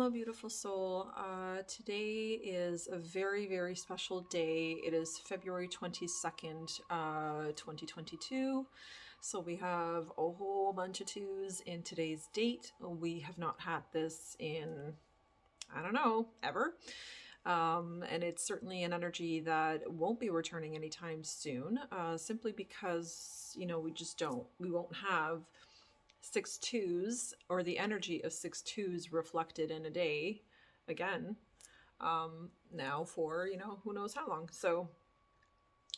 Hello, beautiful soul. Today is a very, very special day. It is February 22nd, 2022. So we have a whole bunch of twos in today's date. We have not had this in, I don't know, ever. And it's certainly an energy that won't be returning anytime soon, simply because, we won't have six twos or the energy of six twos reflected in a day again now for who knows how long. So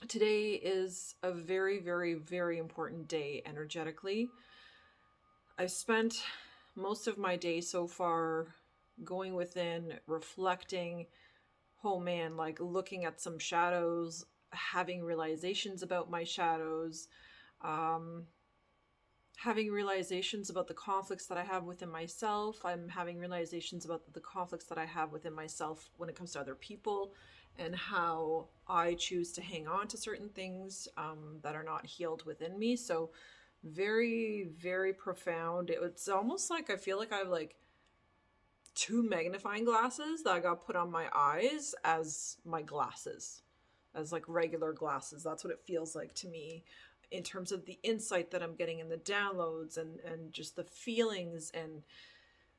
today is a very, very, very important day energetically. I've spent most of my day so far going within, reflecting, oh man, like looking at some shadows, having realizations about my shadows, having realizations about the conflicts that I have within myself. I'm having realizations about the conflicts that I have within myself when it comes to other people, and how I choose to hang on to certain things that are not healed within me. So very, very profound. It's almost like I feel like I have like two magnifying glasses that I got put on my eyes as my glasses, as like regular glasses. That's what it feels like to me in terms of the insight that I'm getting in the downloads and just the feelings. And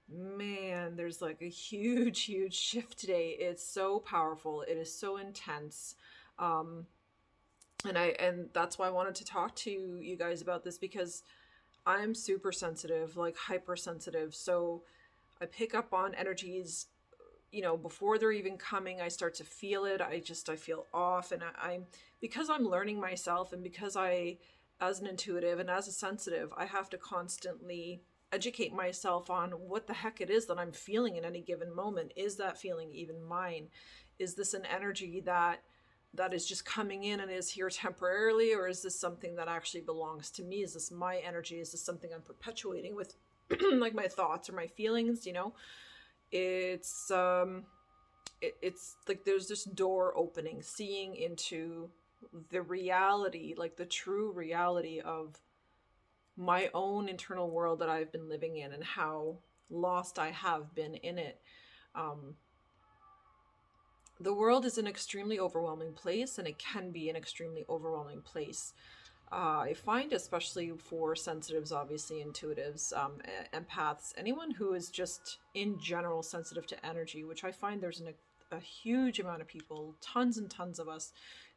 man, there's like a huge, huge shift today. It's so powerful. It is so intense. And that's why I wanted to talk to you guys about this, because I'm super sensitive, like hypersensitive. So I pick up on energies, before they're even coming. I start to feel it. I feel off. And I'm because I'm learning myself, and because as an intuitive and as a sensitive, I have to constantly educate myself on what the heck it is that I'm feeling in any given moment. Is that feeling even mine? Is this an energy that is just coming in and is here temporarily? Or is this something that actually belongs to me? Is this my energy? Is this something I'm perpetuating with like my thoughts or my feelings? It's it's like there's this door opening, seeing into the reality, like the true reality of my own internal world that I've been living in, and how lost I have been in it. The world is an extremely overwhelming place, and it can be an extremely overwhelming place. I find, especially for sensitives, obviously intuitives, empaths, anyone who is just in general sensitive to energy, which I find there's a huge amount of people, tons and tons of us,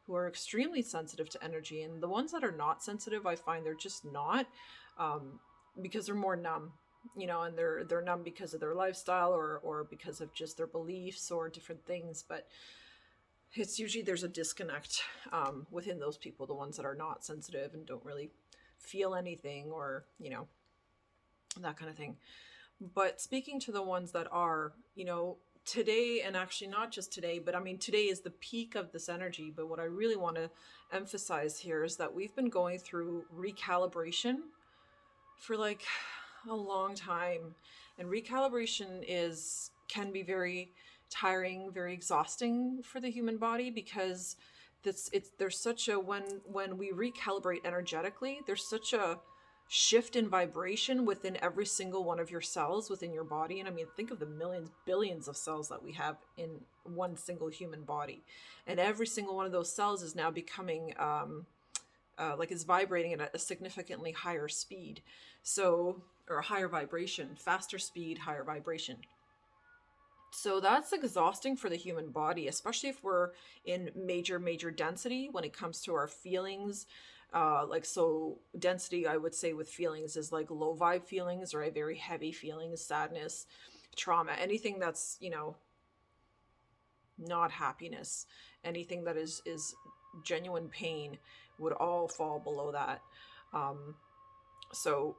who are extremely sensitive to energy. And the ones that are not sensitive, I find they're just not, because they're more numb, and they're numb because of their lifestyle, or because of just their beliefs or different things. But it's usually there's a disconnect within those people, the ones that are not sensitive and don't really feel anything, or that kind of thing. But speaking to the ones that are, today, and actually not just today, but I mean, today is the peak of this energy. But what I really want to emphasize here is that we've been going through recalibration for like a long time. And recalibration can be very tiring, very exhausting for the human body, because there's such a, when we recalibrate energetically, there's such a shift in vibration within every single one of your cells within your body. And I mean, think of the millions, billions of cells that we have in one single human body, and every single one of those cells is now becoming like is vibrating at a significantly higher speed. So, or a higher vibration, faster speed, higher vibration. So that's exhausting for the human body, especially if we're in major, major density when it comes to our feelings. So density, I would say, with feelings is like low vibe feelings, or a very heavy feelings, sadness, trauma, anything that's, not happiness, anything that is genuine pain would all fall below that. So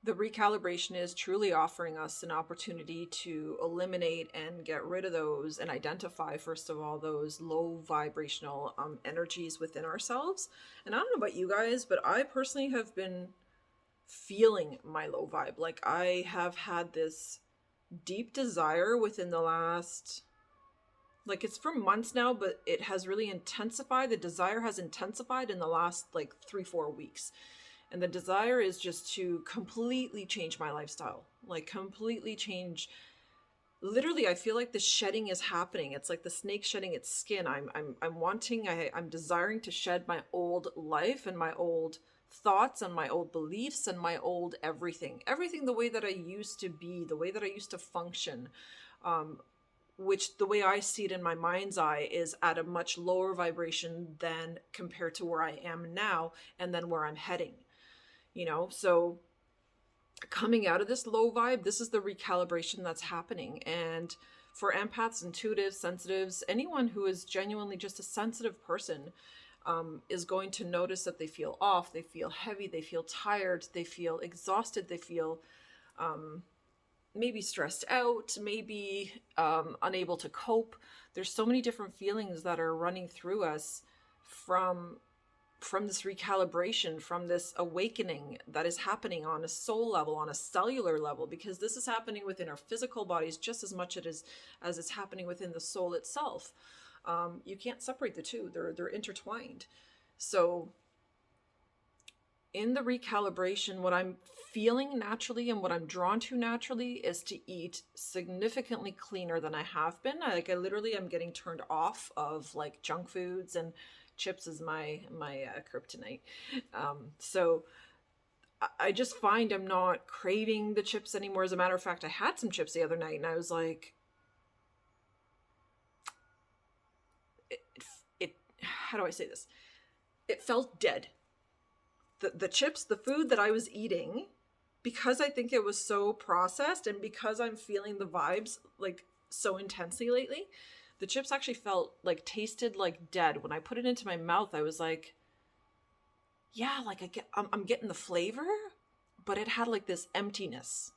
the recalibration is truly offering us an opportunity to eliminate and get rid of those, and identify, first of all, those low vibrational energies within ourselves. And I don't know about you guys, but I personally have been feeling my low vibe. Like, I have had this deep desire within the last, like, it's for months now, but it has really intensified. The desire has intensified in the last like 3-4 weeks. And the desire is just to completely change my lifestyle, like completely change. Literally, I feel like the shedding is happening. It's like the snake shedding its skin. I'm wanting, I'm desiring to shed my old life and my old thoughts and my old beliefs and my old everything the way that I used to be, the way that I used to function, which the way I see it in my mind's eye is at a much lower vibration than compared to where I am now and then where I'm heading, so coming out of this low vibe, this is the recalibration that's happening. And for empaths, intuitives, sensitives, anyone who is genuinely just a sensitive person, is going to notice that they feel off, they feel heavy, they feel tired, they feel exhausted, they feel maybe stressed out, maybe unable to cope. There's so many different feelings that are running through us from this recalibration, from this awakening that is happening on a soul level, on a cellular level, because this is happening within our physical bodies just as much as it's happening within the soul itself. You can't separate the two. They're intertwined. So in the recalibration, what I'm feeling naturally and what I'm drawn to naturally is to eat significantly cleaner than I have been. I literally am getting turned off of like junk foods, and chips is my kryptonite. So I just find I'm not craving the chips anymore. As a matter of fact, I had some chips the other night and I was like, it how do I say this? It felt dead. The chips, the food that I was eating, because I think it was so processed and because I'm feeling the vibes like so intensely lately, the chips actually felt like tasted like dead. When I put it into my mouth, I was like, yeah, like I'm getting the flavor, but it had like this emptiness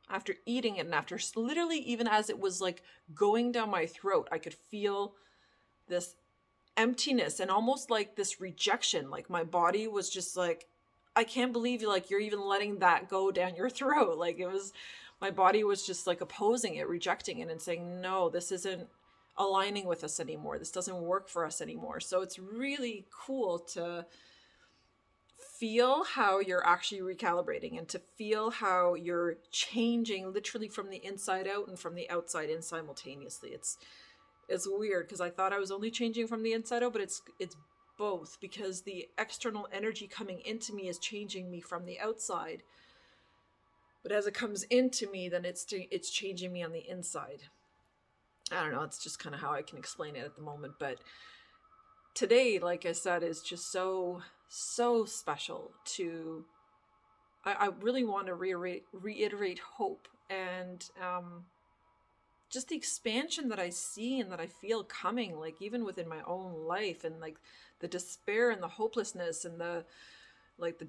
after eating it. And after literally, even as it was like going down my throat, I could feel this emptiness and almost like this rejection. Like my body was just like, I can't believe you're even letting that go down your throat. Like it was, my body was just like opposing it, rejecting it and saying, no, this isn't aligning with us anymore. This doesn't work for us anymore. So it's really cool to feel how you're actually recalibrating and to feel how you're changing literally from the inside out and from the outside in simultaneously. It's weird because I thought I was only changing from the inside out, but it's both, because the external energy coming into me is changing me from the outside. But as it comes into me, then it's changing me on the inside. I don't know, it's just kind of how I can explain it at the moment. But today, like I said, is just so special to, I really want to reiterate hope and just the expansion that I see and that I feel coming, like even within my own life, and like the despair and the hopelessness and the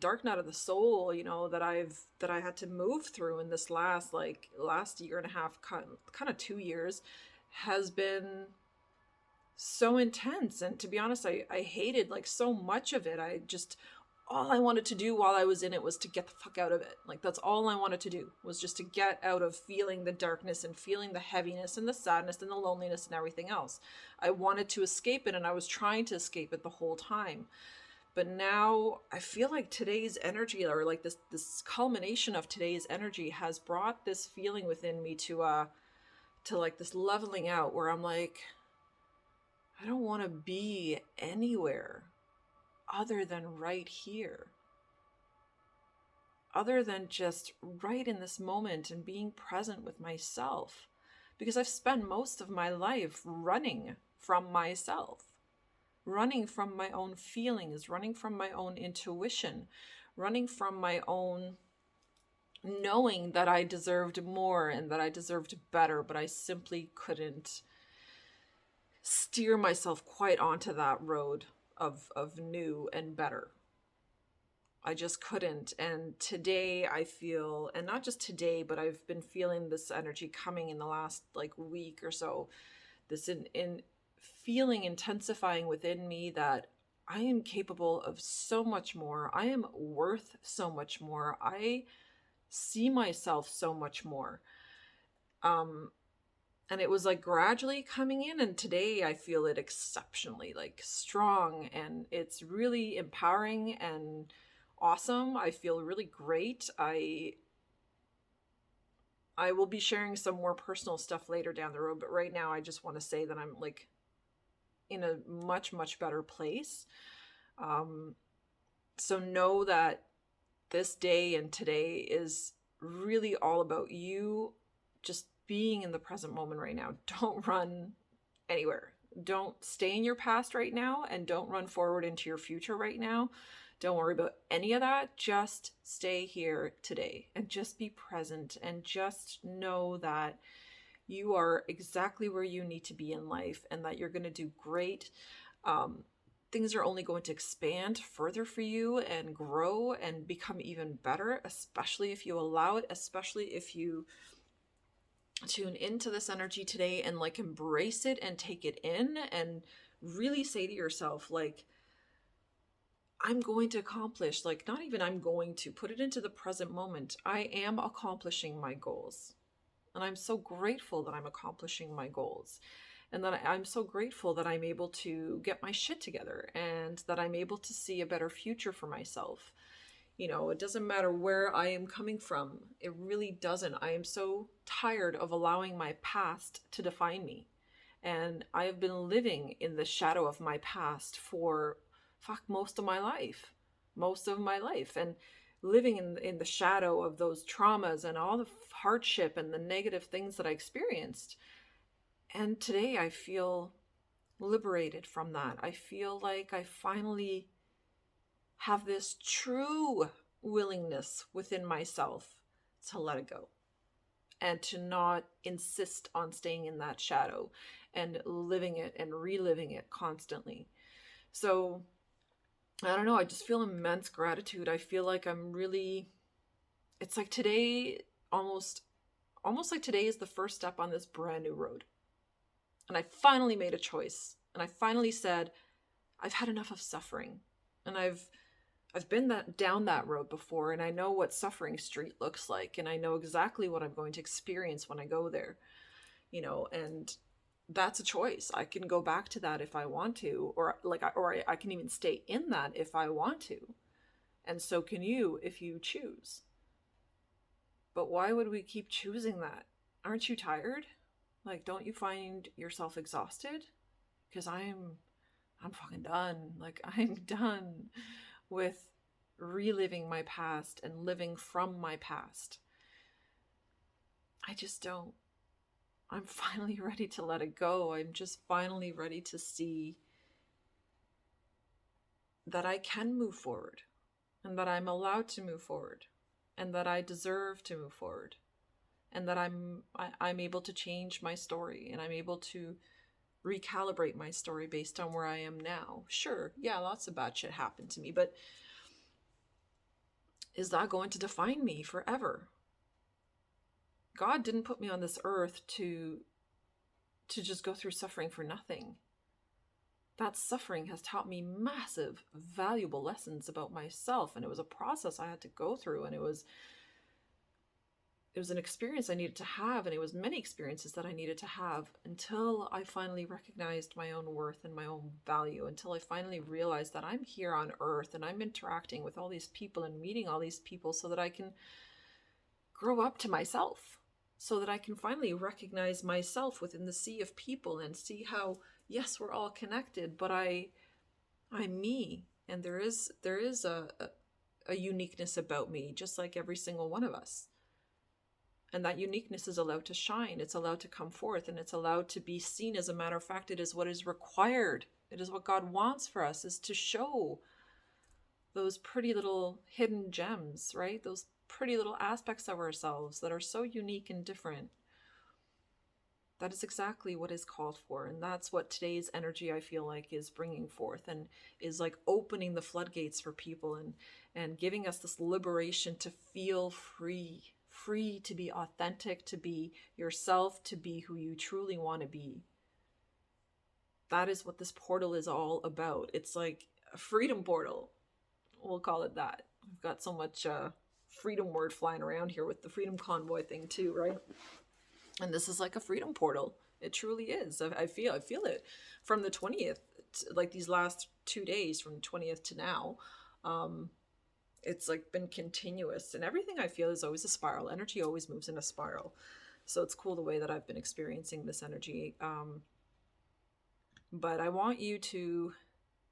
dark night of the soul, that I had to move through in this last year and a half, kind of 2 years, has been so intense. And to be honest, I hated like so much of it. All I wanted to do while I was in it was to get the fuck out of it. Like that's all I wanted to do, was just to get out of feeling the darkness and feeling the heaviness and the sadness and the loneliness and everything else. I wanted to escape it, and I was trying to escape it the whole time. But now I feel like today's energy, or like this culmination of today's energy, has brought this feeling within me to like this leveling out where I'm like, I don't want to be anywhere other than right here, other than just right in this moment and being present with myself, because I've spent most of my life running from myself, running from my own feelings, running from my own intuition, running from my own knowing that I deserved more and that I deserved better, but I simply couldn't steer myself quite onto that road of new and better. I just couldn't. And today I feel, and not just today, but I've been feeling this energy coming in the last like week or so, this in feeling intensifying within me that I am capable of so much more. I am worth so much more. I see myself so much more. And it was like gradually coming in, and today I feel it exceptionally like strong, and it's really empowering and awesome. I feel really great. I will be sharing some more personal stuff later down the road, but right now I just want to say that I'm like in a much, much better place. Um, so know that this day and today is really all about you just being in the present moment right now. Don't run anywhere. Don't stay in your past right now, and don't run forward into your future right now. Don't worry about any of that. Just stay here today and just be present, and just know that you are exactly where you need to be in life and that you're going to do great. Things are only going to expand further for you and grow and become even better, especially if you allow it, especially if you tune into this energy today and like embrace it and take it in and really say to yourself, like, I'm going to accomplish, like, not even I'm going to put it into the present moment. I am accomplishing my goals. And I'm so grateful that I'm accomplishing my goals. And that I'm so grateful that I'm able to get my shit together and that I'm able to see a better future for myself. You know, it doesn't matter where I am coming from. It really doesn't. I am so tired of allowing my past to define me. And I have been living in the shadow of my past for most of my life. Most of my life. And living in the shadow of those traumas and all the hardship and the negative things that I experienced. And today I feel liberated from that. I feel like I finally have this true willingness within myself to let it go and to not insist on staying in that shadow and living it and reliving it constantly. So I don't know, I just feel immense gratitude. I feel like I'm really, it's like today, almost like today is the first step on this brand new road. And I finally made a choice. And I finally said, I've had enough of suffering. And I've been down that road before, and I know what suffering street looks like, and I know exactly what I'm going to experience when I go there, you know, and that's a choice. I can go back to that if I want to, or I can even stay in that if I want to. And so can you if you choose. But why would we keep choosing that? Aren't you tired? Like, don't you find yourself exhausted? Because I'm fucking done. Like, I'm done with reliving my past and living from my past. I just don't. I'm finally ready to let it go. I'm just finally ready to see that I can move forward and that I'm allowed to move forward and that I deserve to move forward and that I'm able to change my story and I'm able to recalibrate my story based on where I am now. Sure, yeah, lots of bad shit happened to me, but is that going to define me forever? God didn't put me on this earth to just go through suffering for nothing. That suffering has taught me massive, valuable lessons about myself, and it was a process I had to go through, and it was an experience I needed to have, and it was many experiences that I needed to have until I finally recognized my own worth and my own value, until I finally realized that I'm here on earth and I'm interacting with all these people and meeting all these people so that I can grow up to myself, so that I can finally recognize myself within the sea of people and see how, yes, we're all connected, but I'm me, and there is a uniqueness about me, just like every single one of us. And that uniqueness is allowed to shine. It's allowed to come forth, and it's allowed to be seen. As a matter of fact, it is what is required. It is what God wants for us, is to show those pretty little hidden gems, right? Those pretty little aspects of ourselves that are so unique and different. That is exactly what is called for. And that's what today's energy, I feel like, is bringing forth, and is like opening the floodgates for people and giving us this liberation to feel free to be authentic, to be yourself, to be who you truly want to be. That is what this portal is all about. It's like a freedom portal. We'll call it that. We've got so much freedom word flying around here with the freedom convoy thing too, right? And this is like a freedom portal. It truly is. I feel it from the 20th, like these last 2 days, from the 20th to now. It's like been continuous, and everything I feel is always a spiral. Energy always moves in a spiral. So it's cool the way that I've been experiencing this energy. But I want you to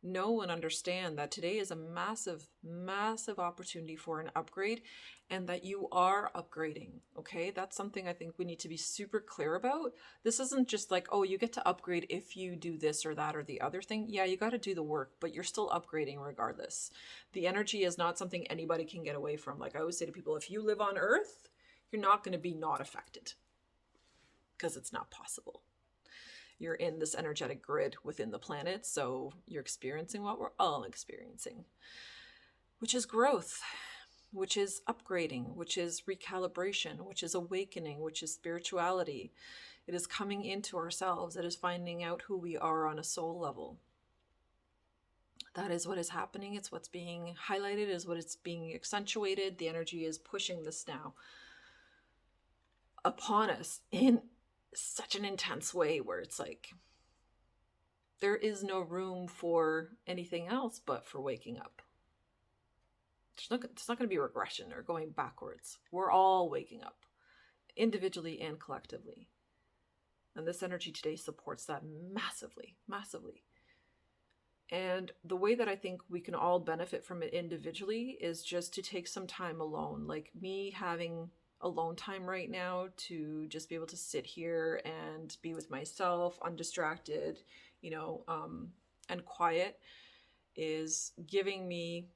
know and understand that today is a massive, massive opportunity for an upgrade, and that you are upgrading. Okay, that's something I think we need to be super clear about. This isn't just like, oh, you get to upgrade if you do this or that or the other thing. Yeah, you got to do the work, but you're still upgrading regardless. The energy is not something anybody can get away from. Like I always say to people, if you live on Earth, you're not going to be not affected, because it's not possible. You're in this energetic grid within the planet, so you're experiencing what we're all experiencing, which is growth, which is upgrading, which is recalibration, which is awakening, which is spirituality. It is coming into ourselves. It is finding out who we are on a soul level. That is what is happening. It's what's being highlighted, is what it's being accentuated. The energy is pushing this now upon us in such an intense way, where it's like there is no room for anything else but for waking up. It's not going to be regression or going backwards. We're all waking up, individually and collectively. And this energy today supports that massively, massively. And the way that I think we can all benefit from it individually is just to take some time alone. Like me having alone time right now, to just be able to sit here and be with myself, undistracted, and quiet, is giving me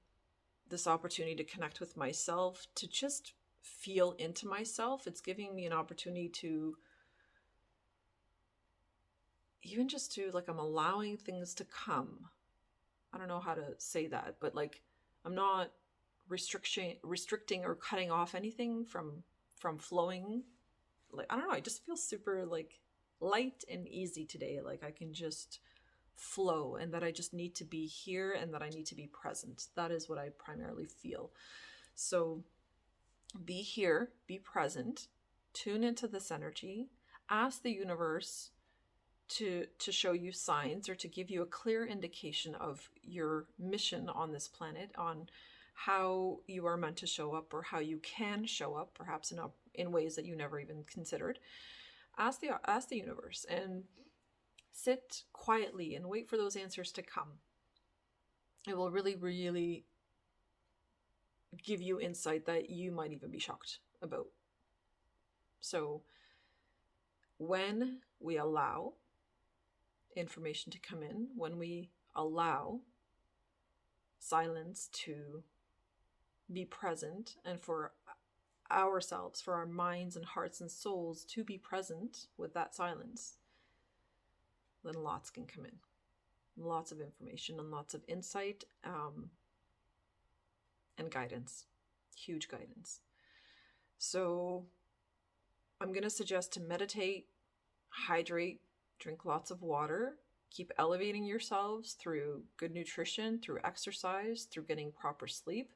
this opportunity to connect with myself, to just feel into myself. It's giving me an opportunity to even just to, like, I'm allowing things to come. I don't know how to say that, but like I'm not restricting or cutting off anything from flowing. Like, I don't know, I just feel super like light and easy today. Like I can just flow, and that I just need to be here, and that I need to be present. That is what I primarily feel. So be here, be present, tune into this energy, ask the universe to show you signs, or to give you a clear indication of your mission on this planet, on how you are meant to show up, or how you can show up, perhaps in ways that you never even considered. Ask the universe, and sit quietly and wait for those answers to come. It will really, really give you insight that you might even be shocked about. So when we allow information to come in, when we allow silence to be present, and for ourselves, for our minds and hearts and souls to be present with that silence, then lots can come in. Lots of information and lots of insight, and guidance. Huge guidance. So I'm going to suggest to meditate, hydrate, drink lots of water, keep elevating yourselves through good nutrition, through exercise, through getting proper sleep,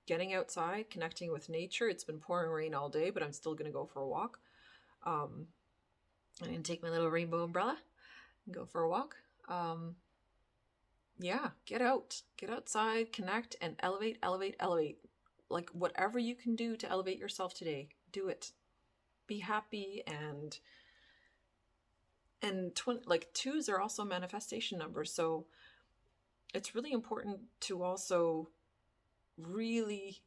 getting outside, connecting with nature. It's been pouring rain all day, but I'm still going to go for a walk. I'm going to take my little rainbow umbrella and go for a walk. Yeah, get outside, connect, and elevate. Like whatever you can do to elevate yourself today, do it. Be happy, and like twos are also manifestation numbers. So it's really important to also really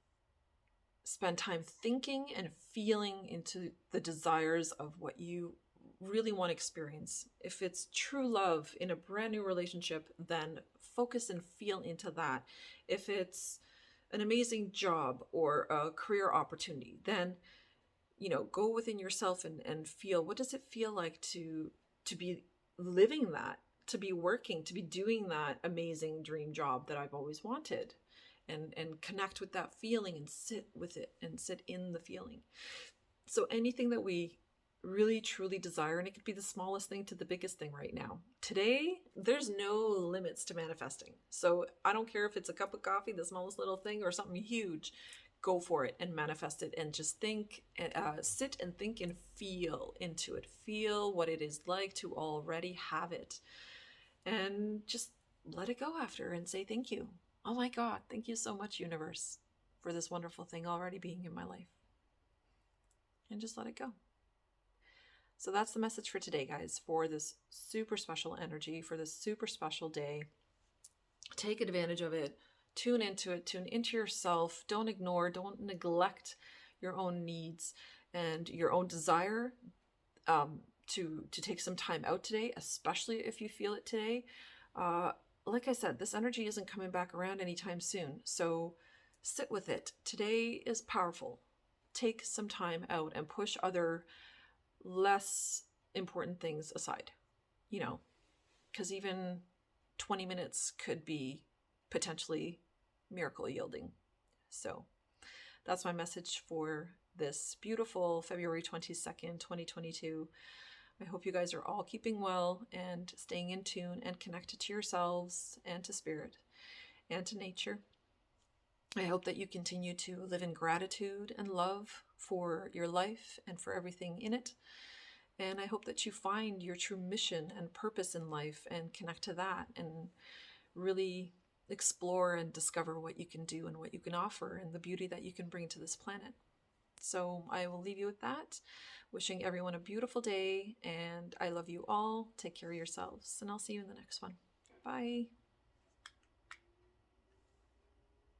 spend time thinking and feeling into the desires of what you really want to experience. If it's true love in a brand new relationship, then focus and feel into that. If it's an amazing job or a career opportunity, then go within yourself and feel, what does it feel like to be living that, to be working, to be doing that amazing dream job that I've always wanted, and connect with that feeling and sit with it and sit in the feeling. So anything that we really truly desire, and it could be the smallest thing to the biggest thing right now. Today, there's no limits to manifesting. So I don't care if it's a cup of coffee, the smallest little thing, or something huge. Go for it and manifest it, and just think, sit and think and feel into it. Feel what it is like to already have it, and just let it go after and say thank you. oh my God, thank you so much, universe, for this wonderful thing already being in my life. And just let it go. So that's the message for today, guys, for this super special energy, for this super special day. Take advantage of it. Tune into it. Tune into yourself. Don't ignore, don't neglect your own needs and your own desire to take some time out today, especially if you feel it today. Like I said, this energy isn't coming back around anytime soon. So sit with it. Today is powerful. Take some time out and push other less important things aside, because even 20 minutes could be potentially miracle yielding. So that's my message for this beautiful February 22nd, 2022. I hope you guys are all keeping well and staying in tune and connected to yourselves and to spirit and to nature. I hope that you continue to live in gratitude and love for your life and for everything in it. And I hope that you find your true mission and purpose in life and connect to that and really explore and discover what you can do and what you can offer and the beauty that you can bring to this planet. So I will leave you with that. Wishing everyone a beautiful day, and I love you all. Take care of yourselves, and I'll see you in the next one. Bye.